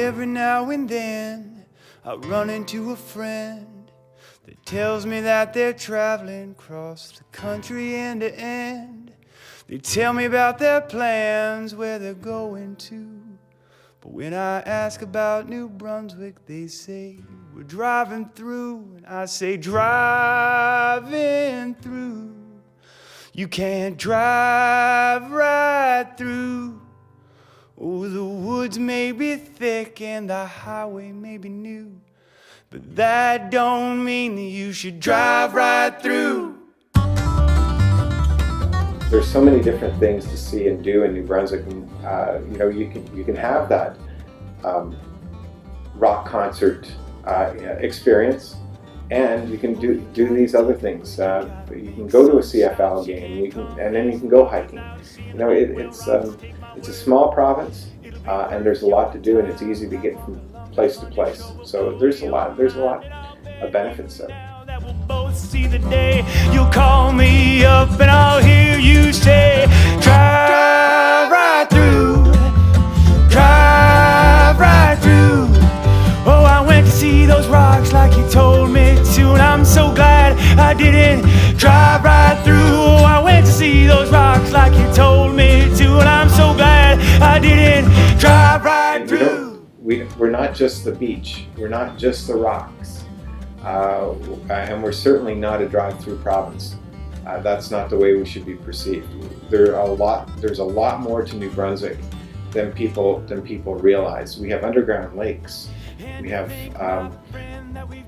every now and then I run into a friend that tells me that they're traveling across the country end to end. They tell me about their plans, where they're going to. But when I ask about New Brunswick, they say we're driving through. And I say driving through. You can't drive right through. Oh, the woods may be thick and the highway may be new, but that don't mean that you should drive right through. There's so many different things to see and do in New Brunswick, and you can have that rock concert experience, and you can do these other things. You can go to a CFL game, and then you can go hiking. It's a small province, and there's a lot to do, and it's easy to get from place to place. So there's a lot of benefits there. That we'll both see the day. You'll call me up and I'll hear you say, drive right through, drive right through. Oh, I went to see those rocks like you told me to, and I'm so glad I didn't drive right through. Oh, I went to see those rocks like you told me to, and I'm so glad I didn't drive right through. We're not just the beach, we're not just the rocks. And we're certainly not a drive-through province. That's not the way we should be perceived. There's a lot more to New Brunswick than people realize. We have underground lakes. We have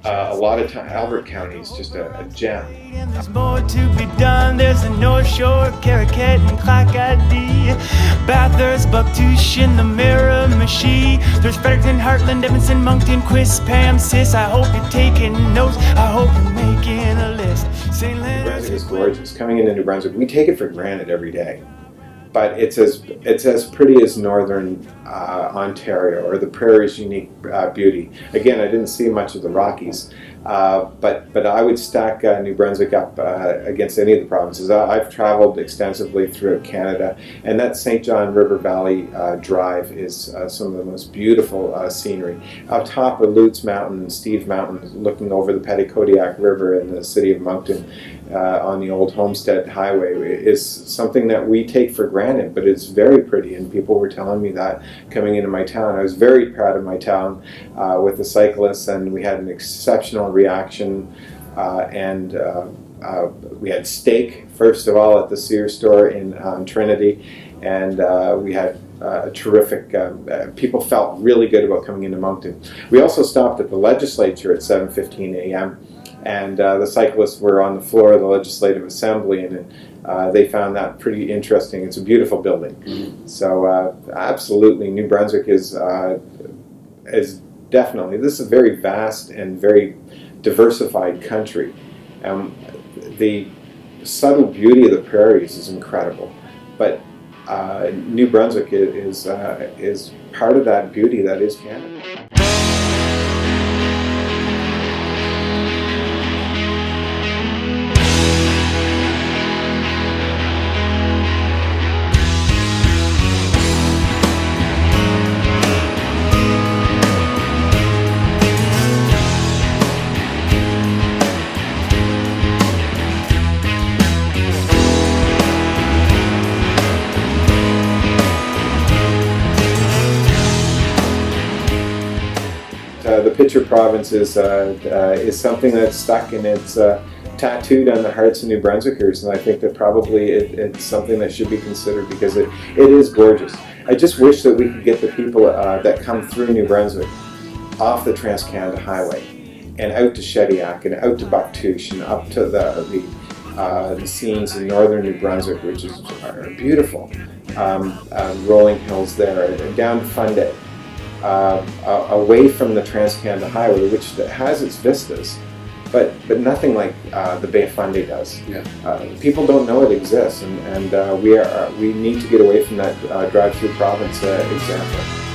a lot of Albert County is just a gem. There's more to be done. There's the North Shore, Caracat and Clackadee, Bathurst, Bucktouche, and the Miramichi. There's Fredericton, Heartland, Evanston, Moncton, Quispam, Sis. I hope you're taking notes. I hope you're making a list. St. New Brunswick is gorgeous. Coming into New Brunswick, we take it for granted every day. But it's as pretty as northern Ontario or the Prairie's unique beauty. Again, I didn't see much of the Rockies, but I would stack New Brunswick up against any of the provinces. I've traveled extensively throughout Canada, and that St. John River Valley Drive is some of the most beautiful scenery. Up top of Lutz Mountain and Steve Mountain, looking over the Petitcodiac River in the city of Moncton, on the old Homestead Highway, is something that we take for granted, but it's very pretty, and people were telling me that coming into my town. I was very proud of my town with the cyclists, and we had an exceptional reaction, and we had steak, first of all, at the Sears store in Trinity, and we had terrific, people felt really good about coming into Moncton. We also stopped at the legislature at 7:15 a.m. and the cyclists were on the floor of the Legislative Assembly, and they found that pretty interesting. It's a beautiful building. Mm-hmm. So absolutely, New Brunswick is definitely, this is a very vast and very diversified country. The subtle beauty of the prairies is incredible, but New Brunswick is part of that beauty that is Canada. The Pitcher Province is something that's stuck, and it's tattooed on the hearts of New Brunswickers, and I think that probably it's something that should be considered because it is gorgeous. I just wish that we could get the people that come through New Brunswick off the Trans-Canada Highway and out to Shediac and out to Bucktouche and up to the scenes in northern New Brunswick, which are beautiful. Rolling hills there, and down to Funday. Away from the Trans-Canada Highway, which has its vistas, but nothing like the Bay of Fundy does. Yeah. People don't know it exists, and we need to get away from that drive-through province example.